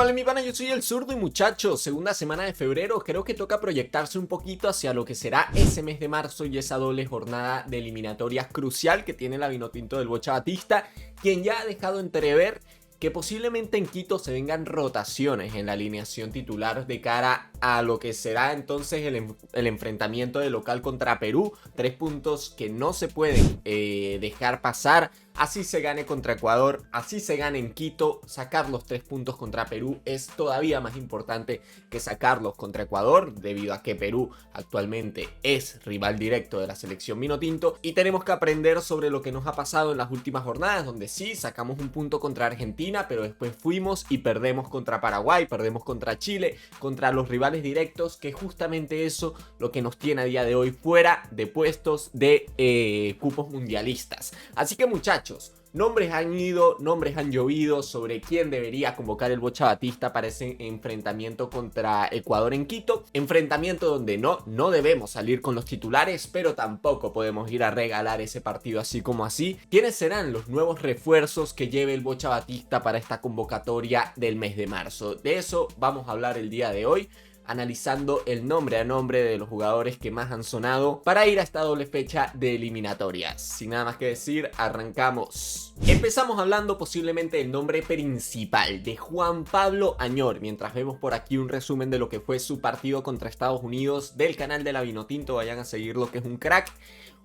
Vale mi pana, yo soy el zurdo y muchachos, segunda semana de febrero, creo que toca proyectarse un poquito hacia lo que será ese mes de marzo y esa doble jornada de eliminatorias crucial que tiene la Vinotinto del Bocha Batista, quien ya ha dejado entrever que posiblemente en Quito se vengan rotaciones en la alineación titular de cara a lo que será entonces el enfrentamiento de local contra Perú. 3 puntos que no se pueden dejar pasar. Así se gane contra Ecuador, así se gane en Quito. Sacar los 3 puntos contra Perú es todavía más importante que sacarlos contra Ecuador, debido a que Perú actualmente es rival directo de la selección Vinotinto. Y tenemos que aprender sobre lo que nos ha pasado en las últimas jornadas, donde sí, sacamos un punto contra Argentina, pero después fuimos y perdemos contra Paraguay, perdemos contra Chile, contra los rivales directos, que justamente eso lo que nos tiene a día de hoy fuera de puestos de cupos mundialistas. Así que muchachos, nombres han ido, nombres han llovido sobre quién debería convocar el Bocha Batista para ese enfrentamiento contra Ecuador en Quito. Enfrentamiento donde no debemos salir con los titulares, pero tampoco podemos ir a regalar ese partido así como así. ¿Quiénes serán los nuevos refuerzos que lleve el Bocha Batista para esta convocatoria del mes de marzo? De eso vamos a hablar el día de hoy, analizando el nombre a nombre de los jugadores que más han sonado para ir a esta doble fecha de eliminatorias. Sin nada más que decir, arrancamos. Empezamos hablando posiblemente del nombre principal de Juan Pablo Añor, mientras vemos por aquí un resumen de lo que fue su partido contra Estados Unidos del canal de la Vinotinto. Vayan a seguirlo, que es un crack.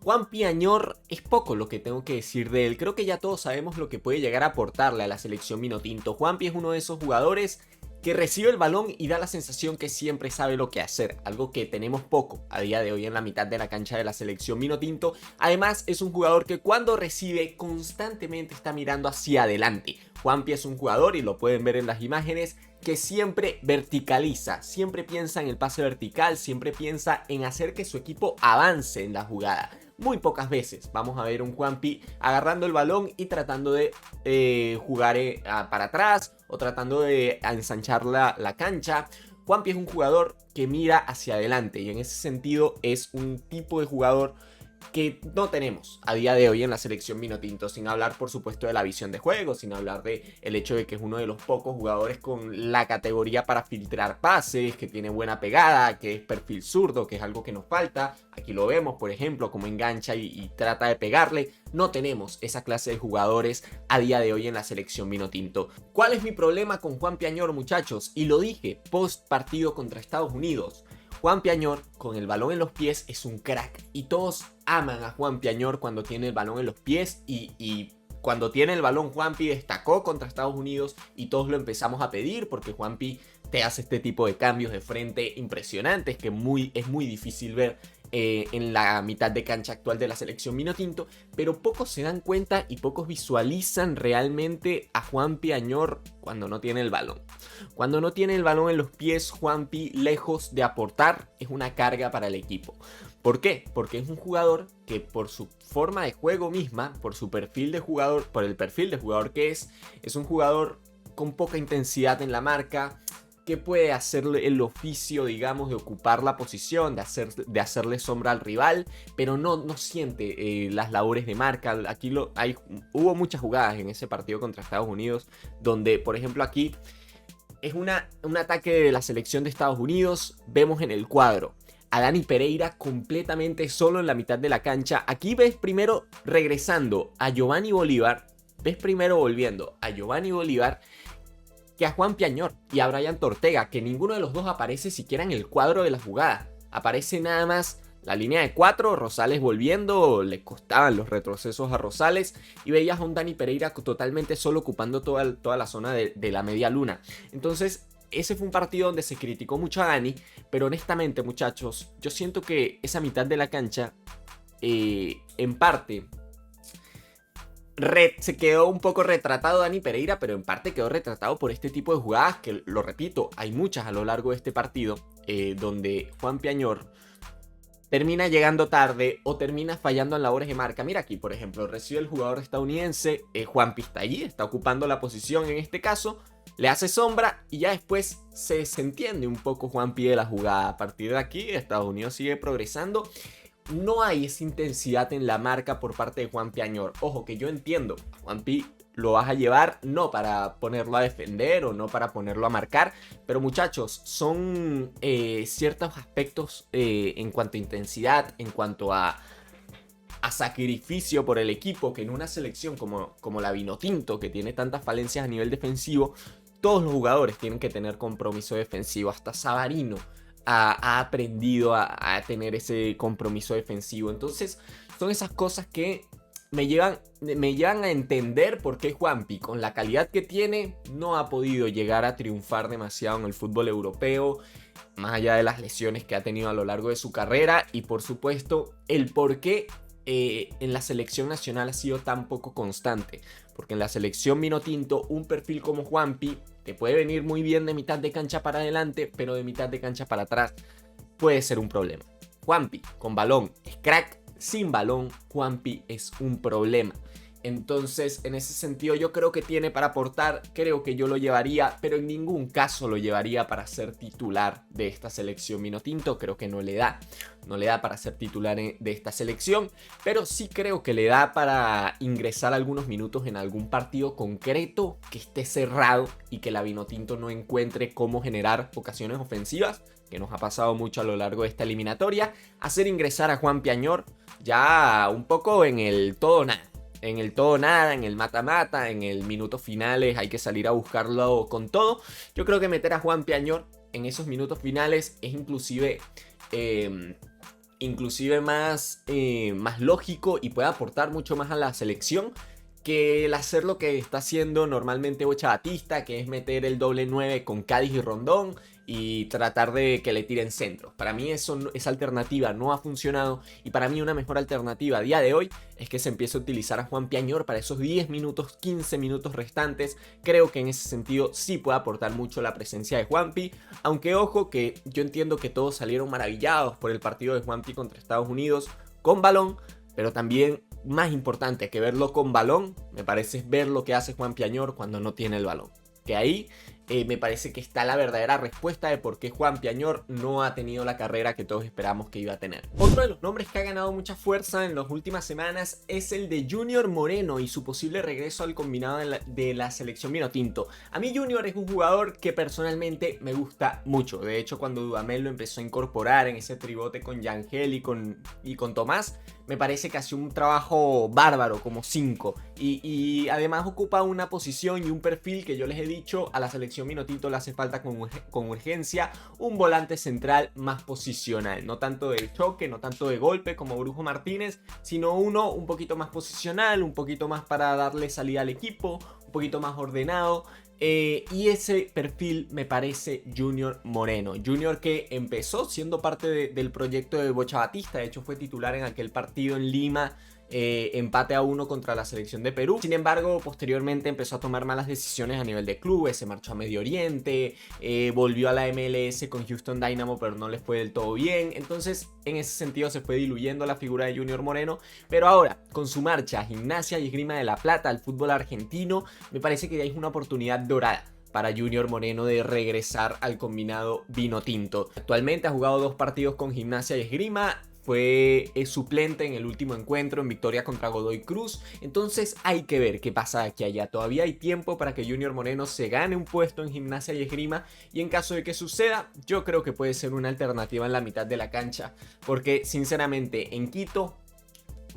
Juanpi Añor, es poco lo que tengo que decir de él. Creo que ya todos sabemos lo que puede llegar a aportarle a la selección Vinotinto. Juanpi es uno de esos jugadores que recibe el balón y da la sensación que siempre sabe lo que hacer, algo que tenemos poco a día de hoy en la mitad de la cancha de la selección Vinotinto. Además es un jugador que cuando recibe constantemente está mirando hacia adelante. Juanpi es un jugador, y lo pueden ver en las imágenes, que siempre verticaliza, siempre piensa en el pase vertical, siempre piensa en hacer que su equipo avance en la jugada. Muy pocas veces vamos a ver un Juanpi agarrando el balón y tratando de jugar para atrás o tratando de ensanchar la cancha. Juanpi es un jugador que mira hacia adelante y en ese sentido es un tipo de jugador que no tenemos a día de hoy en la selección Vinotinto, sin hablar por supuesto de la visión de juego, sin hablar de el hecho de que es uno de los pocos jugadores con la categoría para filtrar pases, que tiene buena pegada, que es perfil zurdo, que es algo que nos falta. Aquí lo vemos, por ejemplo, como engancha y trata de pegarle. No tenemos esa clase de jugadores a día de hoy en la selección Vinotinto. ¿Cuál es mi problema con Juanpi Añor, muchachos? Y lo dije post partido contra Estados Unidos. Juanpi Añor con el balón en los pies es un crack y todos aman a Juanpi Añor cuando tiene el balón en los pies, y cuando tiene el balón Juanpi destacó contra Estados Unidos y todos lo empezamos a pedir porque Juanpi te hace este tipo de cambios de frente impresionantes que es muy difícil ver en la mitad de cancha actual de la selección Vinotinto, pero pocos se dan cuenta y pocos visualizan realmente a Juanpi Añor cuando no tiene el balón. Cuando no tiene el balón en los pies, Juanpi, lejos de aportar, es una carga para el equipo. ¿Por qué? Porque es un jugador que por su forma de juego misma, por su perfil de jugador, por el perfil de jugador que es un jugador con poca intensidad en la marca, que puede hacerle el oficio, digamos, de ocupar la posición, de hacerle sombra al rival, pero no siente las labores de marca. Aquí hubo muchas jugadas en ese partido contra Estados Unidos, donde, por ejemplo, aquí es un ataque de la selección de Estados Unidos. Vemos en el cuadro a Dani Pereira completamente solo en la mitad de la cancha. Aquí ves primero regresando a Giovanni Bolívar, ves primero volviendo a Giovanni Bolívar que a Juanpi Añor y a Brian Ortega, que ninguno de los dos aparece siquiera en el cuadro de la jugada. Aparece nada más la línea de 4, Rosales volviendo, le costaban los retrocesos a Rosales, y veías a un Dani Pereira totalmente solo ocupando toda la zona de la media luna. Entonces ese fue un partido donde se criticó mucho a Dani, pero honestamente, muchachos, yo siento que esa mitad de la cancha en parte se quedó un poco retratado Dani Pereira, pero en parte quedó retratado por este tipo de jugadas que, lo repito, hay muchas a lo largo de este partido, donde Juanpi Añor termina llegando tarde o termina fallando en labores de marca. Mira aquí, por ejemplo, recibe el jugador estadounidense, Juanpi está allí, está ocupando la posición en este caso, le hace sombra y ya después se desentiende un poco Juanpi de la jugada. A partir de aquí, Estados Unidos sigue progresando. No hay esa intensidad en la marca por parte de Juanpi Añor. Ojo, que yo entiendo, a Juanpi lo vas a llevar no para ponerlo a defender o no para ponerlo a marcar, pero muchachos, son ciertos aspectos en cuanto a intensidad, en cuanto a sacrificio por el equipo, que en una selección como la Vinotinto, que tiene tantas falencias a nivel defensivo, todos los jugadores tienen que tener compromiso defensivo. Hasta Savarino ha aprendido a tener ese compromiso defensivo. Entonces son esas cosas que me llevan a entender por qué Juanpi, con la calidad que tiene, no ha podido llegar a triunfar demasiado en el fútbol europeo, más allá de las lesiones que ha tenido a lo largo de su carrera, y por supuesto el por qué en la selección nacional ha sido tan poco constante. Porque en la selección Vinotinto un perfil como Juanpi te puede venir muy bien de mitad de cancha para adelante, pero de mitad de cancha para atrás puede ser un problema. Juanpi con balón es crack, sin balón Juanpi es un problema. Entonces, en ese sentido yo creo que tiene para aportar, creo que yo lo llevaría, pero en ningún caso lo llevaría para ser titular de esta selección Vinotinto. Creo que no le da para ser titular de esta selección, pero sí creo que le da para ingresar algunos minutos en algún partido concreto que esté cerrado y que la Vinotinto no encuentre cómo generar ocasiones ofensivas, que nos ha pasado mucho a lo largo de esta eliminatoria. Hacer ingresar a Juanpi Añor ya un poco en el todo nada. En el todo nada, en el mata-mata, en el minutos finales hay que salir a buscarlo con todo. Yo creo que meter a Juanpi Añor en esos minutos finales es inclusive más lógico y puede aportar mucho más a la selección que el hacer lo que está haciendo normalmente Bocha Batista, que es meter el doble 9 con Cádiz y Rondón y tratar de que le tiren centros. Para mí esa alternativa no ha funcionado, y para mí una mejor alternativa a día de hoy es que se empiece a utilizar a Juanpi Añor para esos 10 minutos, 15 minutos restantes. Creo que en ese sentido sí puede aportar mucho la presencia de Juanpi, aunque ojo que yo entiendo que todos salieron maravillados por el partido de Juanpi contra Estados Unidos con balón, pero también más importante que verlo con balón, me parece ver lo que hace Juanpi Añor cuando no tiene el balón. Que ahí me parece que está la verdadera respuesta de por qué Juanpi Añor no ha tenido la carrera que todos esperamos que iba a tener. Otro de los nombres que ha ganado mucha fuerza en las últimas semanas es el de Junior Moreno y su posible regreso al combinado de la selección Vinotinto. A mí Junior es un jugador que personalmente me gusta mucho. De hecho, cuando Dudamel lo empezó a incorporar en ese tribote con Yangel y con Tomás, me parece que hace un trabajo bárbaro como 5 y además ocupa una posición y un perfil que yo les he dicho a la selección Vinotinto le hace falta con urgencia un volante central más posicional, no tanto de choque, no tanto de golpe como Brujo Martínez, sino uno un poquito más posicional, un poquito más para darle salida al equipo, un poquito más ordenado. Y ese perfil me parece Junior Moreno. Junior que empezó siendo parte del proyecto de Bocha Batista. De hecho fue titular en aquel partido en Lima, empate a 1 contra la selección de Perú. Sin embargo, posteriormente empezó a tomar malas decisiones a nivel de clubes, se marchó a Medio Oriente, volvió a la MLS con Houston Dynamo, pero no les fue del todo bien. Entonces, en ese sentido se fue diluyendo la figura de Junior Moreno, pero ahora, con su marcha a Gimnasia y Esgrima de La Plata, al fútbol argentino, me parece que ya es una oportunidad dorada para Junior Moreno de regresar al combinado Vinotinto. Actualmente ha jugado 2 partidos con Gimnasia y Esgrima. Fue suplente en el último encuentro en victoria contra Godoy Cruz. Entonces hay que ver qué pasa de aquí a allá. Todavía hay tiempo para que Junior Moreno se gane un puesto en Gimnasia y Esgrima. Y en caso de que suceda, yo creo que puede ser una alternativa en la mitad de la cancha. Porque sinceramente en Quito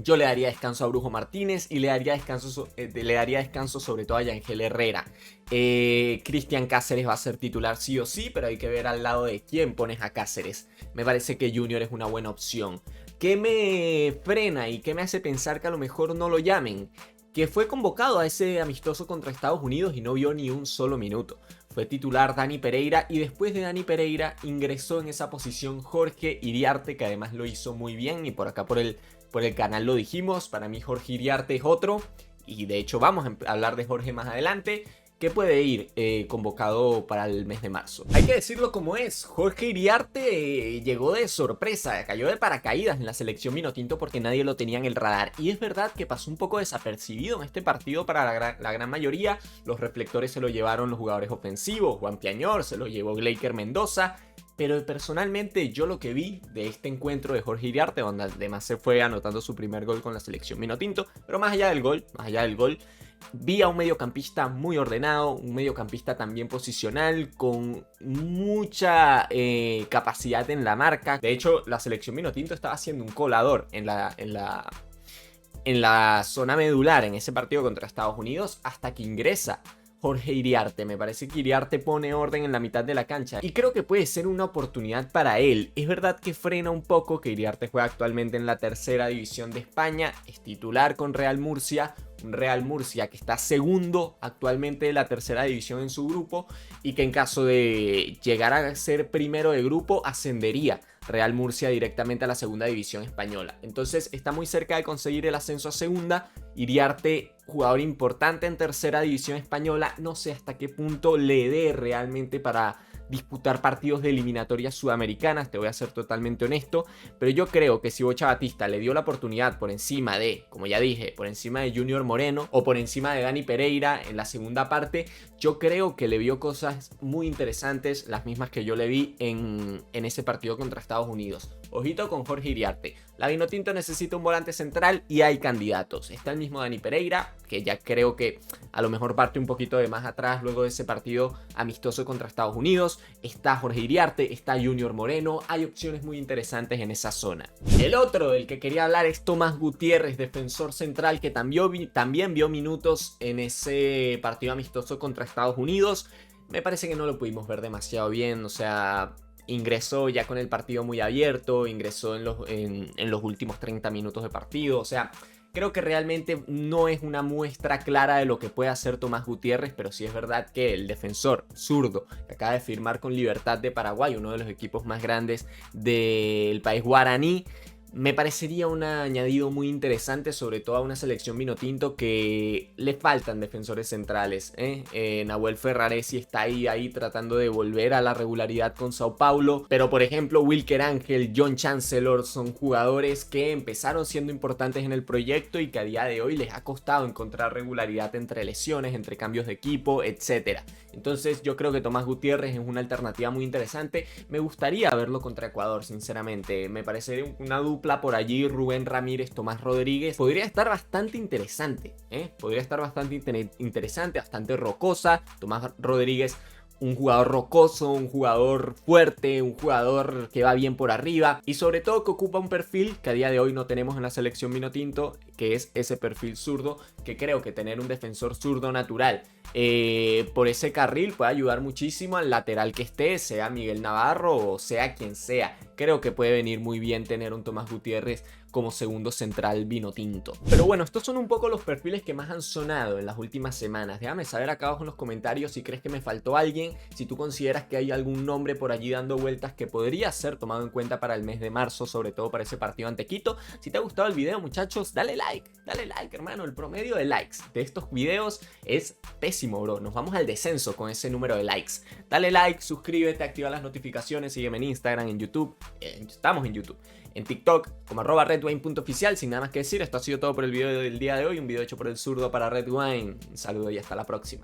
yo le daría descanso a Brujo Martínez y le daría descanso sobre todo a Yangel Herrera. Cristian Cáceres va a ser titular sí o sí, pero hay que ver al lado de quién pones a Cáceres. Me parece que Junior es una buena opción. ¿Qué me frena y qué me hace pensar que a lo mejor no lo llamen? Que fue convocado a ese amistoso contra Estados Unidos y no vio ni un solo minuto. Fue titular Dani Pereira y después de Dani Pereira ingresó en esa posición Jorge Iriarte, que además lo hizo muy bien, y por acá por el canal lo dijimos. Para mí Jorge Iriarte es otro, y de hecho vamos a hablar de Jorge más adelante, que puede ir convocado para el mes de marzo. Hay que decirlo como es, Jorge Iriarte llegó de sorpresa, cayó de paracaídas en la selección Vinotinto porque nadie lo tenía en el radar, y es verdad que pasó un poco desapercibido en este partido para la gran mayoría. Los reflectores se lo llevaron los jugadores ofensivos, Juanpi Añor, se lo llevó Gleiker Mendoza, pero personalmente yo lo que vi de este encuentro de Jorge Iriarte, donde además se fue anotando su primer gol con la selección Vinotinto, pero más allá del gol, Vi a un mediocampista muy ordenado, un mediocampista también posicional, con mucha capacidad en la marca. De hecho, la selección vinotinto estaba haciendo un colador en la zona medular en ese partido contra Estados Unidos hasta que ingresa Jorge Iriarte. Me parece que Iriarte pone orden en la mitad de la cancha y creo que puede ser una oportunidad para él. Es verdad que frena un poco que Iriarte juega actualmente en la tercera división de España, es titular con Real Murcia, un Real Murcia que está segundo actualmente de la tercera división en su grupo y que en caso de llegar a ser primero de grupo ascendería Real Murcia directamente a la segunda división española. Entonces está muy cerca de conseguir el ascenso a segunda. Iriarte, jugador importante en tercera división española, no sé hasta qué punto le dé realmente para disputar partidos de eliminatorias sudamericanas, te voy a ser totalmente honesto, pero yo creo que si Bocha Batista le dio la oportunidad por encima de, como ya dije, por encima de Junior Moreno o por encima de Dani Pereira en la segunda parte, yo creo que le vio cosas muy interesantes, las mismas que yo le vi en ese partido contra Estados Unidos. Ojito con Jorge Iriarte. La Vinotinto necesita un volante central y hay candidatos. Está el mismo Dani Pereira, que ya creo que a lo mejor parte un poquito de más atrás luego de ese partido amistoso contra Estados Unidos. Está Jorge Iriarte, está Junior Moreno. Hay opciones muy interesantes en esa zona. El otro del que quería hablar es Tomás Gutiérrez, defensor central, que también vio minutos en ese partido amistoso contra Estados Unidos. Me parece que no lo pudimos ver demasiado bien, o sea, ingresó ya con el partido muy abierto, ingresó en los últimos 30 minutos de partido, o sea, creo que realmente no es una muestra clara de lo que puede hacer Tomás Gutiérrez, pero sí es verdad que el defensor zurdo que acaba de firmar con Libertad de Paraguay, uno de los equipos más grandes del país guaraní, me parecería un añadido muy interesante, sobre todo a una selección vinotinto que le faltan defensores centrales. Nahuel Ferraresi está ahí tratando de volver a la regularidad con Sao Paulo, pero por ejemplo Wilker Ángel, John Chancellor son jugadores que empezaron siendo importantes en el proyecto y que a día de hoy les ha costado encontrar regularidad entre lesiones, entre cambios de equipo, etc. Entonces yo creo que Tomás Gutiérrez es una alternativa muy interesante. Me gustaría verlo contra Ecuador, sinceramente. Me parece una dupla por allí, Rubén Ramírez, Tomás Rodríguez. Podría estar bastante interesante, podría estar bastante interesante, bastante rocosa. Tomás Rodríguez, un jugador rocoso, un jugador fuerte, un jugador que va bien por arriba y sobre todo que ocupa un perfil que a día de hoy no tenemos en la selección vinotinto, que es ese perfil zurdo, que creo que tener un defensor zurdo natural por ese carril puede ayudar muchísimo al lateral que esté, sea Miguel Navarro o sea quien sea. Creo que puede venir muy bien tener un Tomás Gutiérrez como segundo central vinotinto. Pero bueno, estos son un poco los perfiles que más han sonado en las últimas semanas. Déjame saber acá abajo en los comentarios si crees que me faltó alguien, si tú consideras que hay algún nombre por allí dando vueltas que podría ser tomado en cuenta para el mes de marzo, sobre todo para ese partido ante Quito. Si te ha gustado el video, muchachos, dale like, hermano. El promedio de likes de estos videos es pésimo, bro. Nos vamos al descenso con ese número de likes. Dale like, suscríbete, activa las notificaciones, sígueme en Instagram, en YouTube. Estamos en YouTube, en TikTok como @redwine.oficial. Sin nada más que decir, esto ha sido todo por el video del día de hoy, un video hecho por el zurdo para Redwine. Un saludo y hasta la próxima.